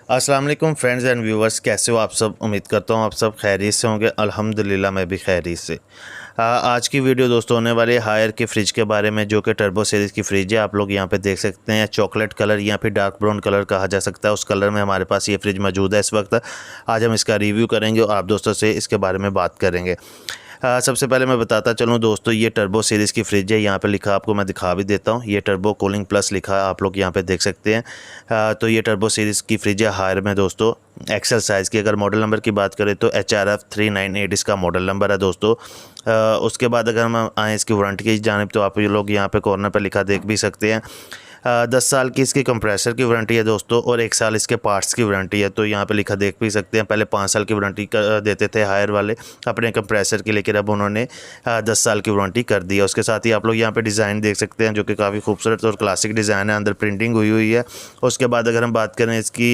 अस्सलाम वालेकुम friends and viewers, कैसे हो आप सब। उम्मीद करता हूँ आप सब खैरियत से होंगे। अल्हम्दुलिल्लाह मैं भी खैरियत से। आज की वीडियो दोस्तों होने वाली है हायर के फ्रिज के बारे में, जो कि टर्बो सीरीज़ की फ्रिज है। आप लोग यहाँ पे देख सकते हैं चॉकलेट कलर या फिर डार्क ब्राउन कलर कहा जा सकता है, उस कलर में हमारे पास ये फ्रिज मौजूद है इस वक्त। आज हम इसका रिव्यू करेंगे और आप दोस्तों से इसके बारे में बात करेंगे। सबसे पहले मैं बताता चलूँ दोस्तों, ये टर्बो सीरीज़ की फ्रिज है। यहाँ पे लिखा आपको मैं दिखा भी देता हूँ, ये टर्बो कूलिंग प्लस लिखा है, आप लोग यहाँ पे देख सकते हैं। तो ये टर्बो सीरीज़ की फ्रिज है हायर में दोस्तों, एक्सेल साइज़ की। अगर मॉडल नंबर की बात करें तो HRF 398 इसका मॉडल नंबर है दोस्तों। उसके बाद अगर हम आएँ इसकी वारंटी की जानिब, तो आप ये लोग यहाँ पे कॉर्नर पर लिखा देख भी सकते हैं। 10 साल की इसकी कंप्रेसर की वारंटी है दोस्तों, और 1 साल इसके पार्ट्स की वारंटी है। तो यहाँ पे लिखा देख भी सकते हैं, पहले 5 साल की वारंटी देते थे हायर वाले अपने कंप्रेसर की, लेकिन अब उन्होंने 10 साल की वारंटी कर दी है। उसके साथ ही आप लोग यहाँ पे डिज़ाइन देख सकते हैं, जो कि काफ़ी खूबसूरत और क्लासिक डिज़ाइन है, अंदर प्रिंटिंग हुई हुई है। उसके बाद अगर हम बात करें इसकी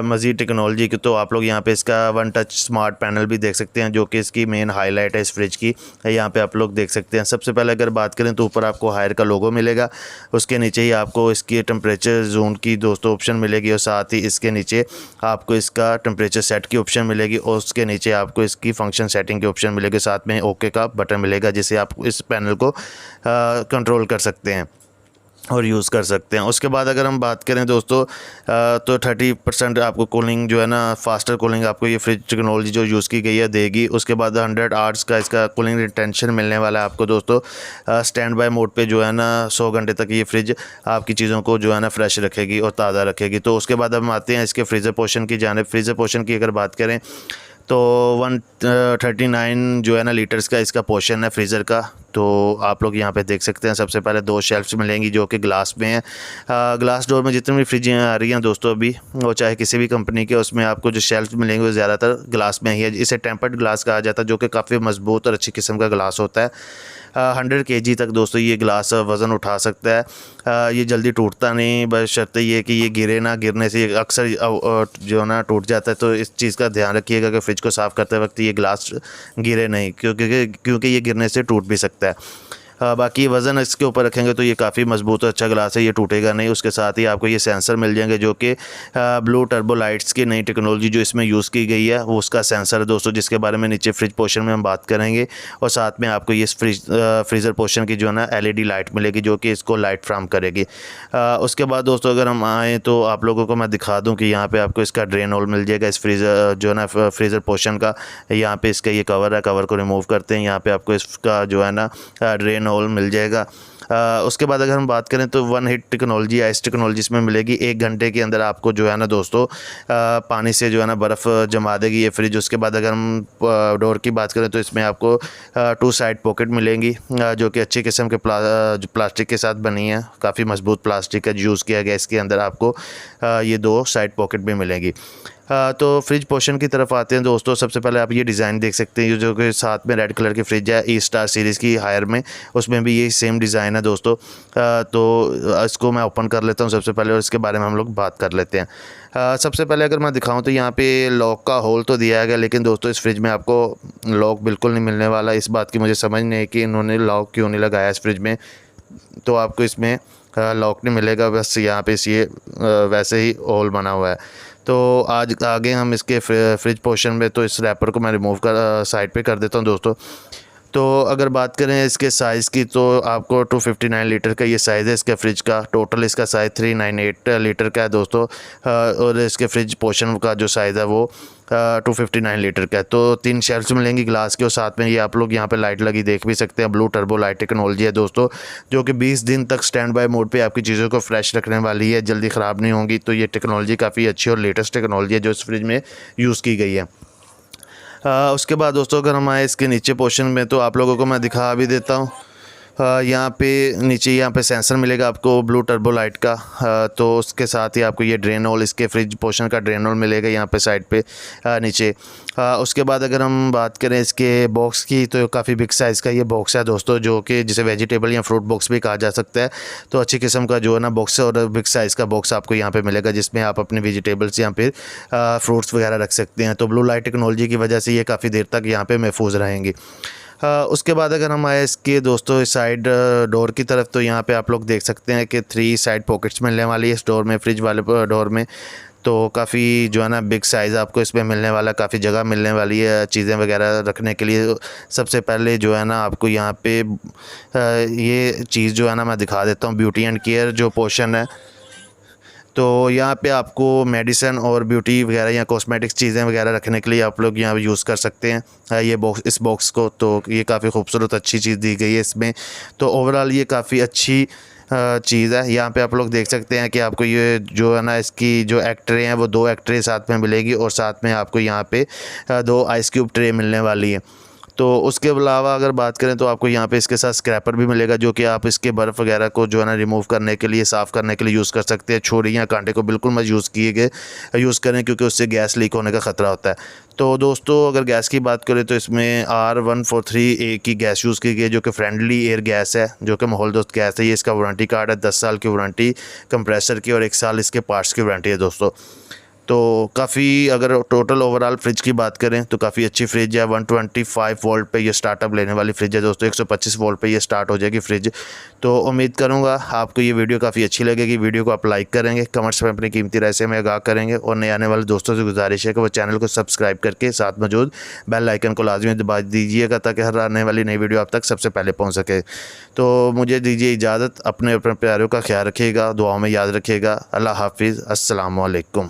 मज़ीद टेक्नोलॉजी की, तो आप लोग यहाँ पे इसका वन टच स्मार्ट पैनल भी देख सकते हैं, जो कि इसकी मेन हाईलाइट है इस फ्रिज की। यहाँ पे आप लोग देख सकते हैं। सबसे पहले अगर बात करें तो ऊपर आपको हायर का लोगो मिलेगा, उसके नीचे ही आपको इसकी टेम्परेचर जोन की दोस्तों ऑप्शन मिलेगी, और साथ ही इसके नीचे आपको इसका टेम्परेचर सेट की ऑप्शन मिलेगी, और उसके नीचे आपको इसकी फंक्शन सेटिंग की ऑप्शन मिलेगी। साथ में ओके का बटन मिलेगा, जिससे आप इस पैनल को कंट्रोल कर सकते हैं और यूज़ कर सकते हैं। उसके बाद अगर हम बात करें दोस्तों, तो 30% आपको कूलिंग जो है ना, फास्टर कूलिंग आपको ये फ्रिज टेक्नोलॉजी जो यूज़ की गई है देगी। उसके बाद 100 आवर्स का इसका कूलिंग रिटेंशन मिलने वाला है आपको दोस्तों। स्टैंड बाय मोड पे जो है ना 100 घंटे तक ये फ्रिज आपकी चीज़ों को जो है ना फ्रेश रखेगी और ताज़ा रखेगी। तो उसके बाद हम आते हैं इसके फ्रीज़र पोर्शन की जानिब। फ्रीज़र पोर्शन की अगर बात करें तो 139 जो है ना लीटर्स का इसका पोर्शन है फ्रीज़र का। तो आप लोग यहाँ पे देख सकते हैं, सबसे पहले 2 शेल्फ्स मिलेंगी जो कि ग्लास में हैं। ग्लास डोर में जितनी भी फ्रिजें आ रही हैं दोस्तों अभी, वो चाहे किसी भी कंपनी के, उसमें आपको जो शेल्फ्स मिलेंगे वो ज़्यादातर ग्लास में ही है। इसे टेम्पर्ड ग्लास कहा जाता है, जो कि काफ़ी मजबूत और अच्छी किस्म का ग्लास होता है। 100 kg तक दोस्तों ये ग्लास वज़न उठा सकता है। ये जल्दी टूटता नहीं, बस शर्त ये है कि ये गिरे ना। गिरने से ये अक्सर जो है ना टूट जाता है। तो इस चीज़ का ध्यान रखिएगा कि फ्रिज को साफ़ करते वक्त ये ग्लास गिरे नहीं, क्योंकि ये गिरने से टूट भी सकता है। बाकी वज़न इसके ऊपर रखेंगे तो ये काफ़ी मजबूत और अच्छा ग्लास है, ये टूटेगा नहीं। उसके साथ ही आपको ये सेंसर मिल जाएंगे, जो कि ब्लू टर्बो लाइट्स की नई टेक्नोलॉजी जो इसमें यूज़ की गई है, वो उसका सेंसर है दोस्तों, जिसके बारे में नीचे फ्रिज पोर्शन में हम बात करेंगे। और साथ में आपको ये फ्रीज़र पोर्शन की जो है ना LED लाइट मिलेगी, जो कि इसको लाइट फ्राहम करेगी। उसके बाद दोस्तों अगर हम आएँ तो आप लोगों को मैं दिखा दूँ कि यहाँ पर आपको इसका ड्रेन होल मिल जाएगा इस फ्रीज़र जो है ना फ्रीज़र पोर्शन का। यहाँ पर इसका ये कवर है, कवर को रिमूव करते हैं, यहाँ पर आपको इसका जो है ना ड्रेन होल मिल जाएगा। उसके बाद अगर हम बात करें तो one heat technology ice technology इसमें मिलेगी। 1 घंटे के अंदर आपको जो है ना दोस्तों पानी से जो है ना बर्फ़ जमा देगी ये फ्रिज। उसके बाद अगर हम डोर की बात करें तो इसमें आपको 2 साइड पॉकेट मिलेंगी, जो कि अच्छी किस्म के प्लास्टिक के साथ बनी है। काफ़ी मजबूत प्लास्टिक का यूज़ किया गया इसके अंदर। आपको ये 2 साइड पॉकेट भी मिलेंगी। तो फ्रिज पोर्शन की तरफ आते हैं दोस्तों। सबसे पहले आप ये डिज़ाइन देख सकते हैं, जो कि साथ में रेड कलर की फ्रिज है ई स्टार सीरीज़ की हायर में, उसमें भी ये सेम डिज़ाइन है दोस्तों। तो इसको मैं ओपन कर लेता हूँ सबसे पहले, और इसके बारे में हम लोग बात कर लेते हैं। सबसे पहले अगर मैं दिखाऊं तो यहाँ पे लॉक का होल तो दिया गया, लेकिन दोस्तों इस फ्रिज में आपको लॉक बिल्कुल नहीं मिलने वाला। इस बात की मुझे समझ नहीं है कि इन्होंने लॉक क्यों नहीं लगाया इस फ्रिज में। तो आपको इसमें लॉक नहीं मिलेगा, बस यहाँ पे ये वैसे ही होल बना हुआ है। तो आज आगे हम इसके फ्रिज पोर्शन में, तो इस रैपर को मैं रिमूव कर साइड पे कर देता हूँ दोस्तों। तो अगर बात करें इसके साइज़ की, तो आपको 259 लीटर का ये साइज़ है इसके फ्रिज का। टोटल इसका साइज़ 398 लीटर का है दोस्तों। और इसके फ्रिज पोर्शन का जो साइज़ है वो 259 लीटर का है। तो 3 शेल्फ्स मिलेंगी ग्लास के, और साथ में ये आप लोग यहाँ पे लाइट लगी देख भी सकते हैं। ब्लू टर्बो लाइट टेक्नोलॉजी है दोस्तों, जो कि 20 दिन तक स्टैंड बाय मोड पे आपकी चीज़ों को फ्रेश रखने वाली है, जल्दी ख़राब नहीं होंगी। तो ये टेक्नोलॉजी काफ़ी अच्छी और लेटेस्ट टेक्नोलॉजी है जो इस फ्रिज में यूज़ की गई है। उसके बाद दोस्तों अगर हम आए इसके नीचे पोर्शन में, तो आप लोगों को मैं दिखा भी देता हूँ। यहाँ पे नीचे यहाँ पे सेंसर मिलेगा आपको ब्लू टर्बो लाइट का। तो उसके साथ ही आपको ये ड्रेन होल, इसके फ्रिज पोर्शन का ड्रेन होल मिलेगा यहाँ पे साइड पे नीचे। उसके बाद अगर हम बात करें इसके बॉक्स की, तो काफ़ी बिग साइज़ का ये बॉक्स है दोस्तों, जो कि जिसे वेजिटेबल या फ्रूट बॉक्स भी कहा जा सकता है। तो अच्छी किस्म का जो है ना बॉक्स है, और बिग साइज़ का बॉक्स आपको यहाँ पे मिलेगा, जिसमें आप अपने वेजिटेबल्स या फिर फ्रूट्स वगैरह रख सकते हैं। तो ब्लू लाइट टेक्नोलॉजी की वजह से ये काफ़ी देर तक यहाँ पे महफूज रहेंगी। उसके बाद अगर हम आए इसके दोस्तों इस साइड डोर की तरफ, तो यहाँ पे आप लोग देख सकते हैं कि 3 साइड पॉकेट्स मिलने वाली है इस डोर में, फ्रिज वाले डोर में। तो काफ़ी जो है ना बिग साइज़ आपको इसमें मिलने वाला, काफ़ी जगह मिलने वाली है चीज़ें वगैरह रखने के लिए। सबसे पहले जो है ना आपको यहाँ पे ये चीज़ जो है ना मैं दिखा देता हूँ, ब्यूटी एंड केयर जो पोर्शन है। तो यहाँ पे आपको मेडिसिन और ब्यूटी वगैरह या कॉस्मेटिक्स चीज़ें वगैरह रखने के लिए आप लोग यहाँ यूज़ कर सकते हैं ये बॉक्स, इस बॉक्स को। तो ये काफ़ी खूबसूरत अच्छी चीज़ दी गई है इसमें। तो ओवरऑल ये काफ़ी अच्छी चीज़ है। यहाँ पे आप लोग देख सकते हैं कि आपको ये जो है ना इसकी जो एक ट्रे हैं वो 2 एक ट्रे साथ में मिलेगी, और साथ में आपको यहाँ पे 2 आइस क्यूब ट्रे मिलने वाली है। तो उसके अलावा अगर बात करें तो आपको यहाँ पे इसके साथ स्क्रैपर भी मिलेगा, जो कि आप इसके बर्फ़ वगैरह को जो है ना रिमूव करने के लिए, साफ़ करने के लिए यूज़ कर सकते हैं। छुरी या कांटे को बिल्कुल मत यूज़ करें, क्योंकि उससे गैस लीक होने का ख़तरा होता है। तो दोस्तों अगर गैस की बात करें तो इसमें R143A की गैस यूज़ की गई है, जो कि फ्रेंडली एयर गैस है, जो कि माहौल दोस्त गैस है। ये इसका वारंटी कार्ड है, 10 साल की वारंटी कंप्रेसर की और 1 साल इसके पार्ट्स की वारंटी है दोस्तों। तो काफ़ी अगर टोटल ओवरऑल फ्रिज की बात करें तो काफ़ी अच्छी फ्रिज है। 125 वोल्ट पे ये स्टार्टअप लेने वाली फ्रिज है दोस्तों। 125 वोल्ट पे ये स्टार्ट हो जाएगी फ्रिज। तो उम्मीद करूँगा आपको ये वीडियो काफ़ी अच्छी लगेगी। वीडियो को आप लाइक करेंगे, कमेंट्स में अपनी कीमती राय से हमें आगाह करेंगे, और नए आने वाले दोस्तों से गुजारिश है कि वो चैनल को सब्सक्राइब करके साथ मौजूद बेल आइकन को लाजमी दबा दीजिएगा, ताकि हर आने वाली नई वीडियो आप तक सबसे पहले पहुँच सके। तो मुझे दीजिए इजाज़त। अपने प्यारों का ख्याल रखिएगा, दुआओं में याद रखिएगा। अल्लाह हाफिज़। अस्सलाम वालेकुम।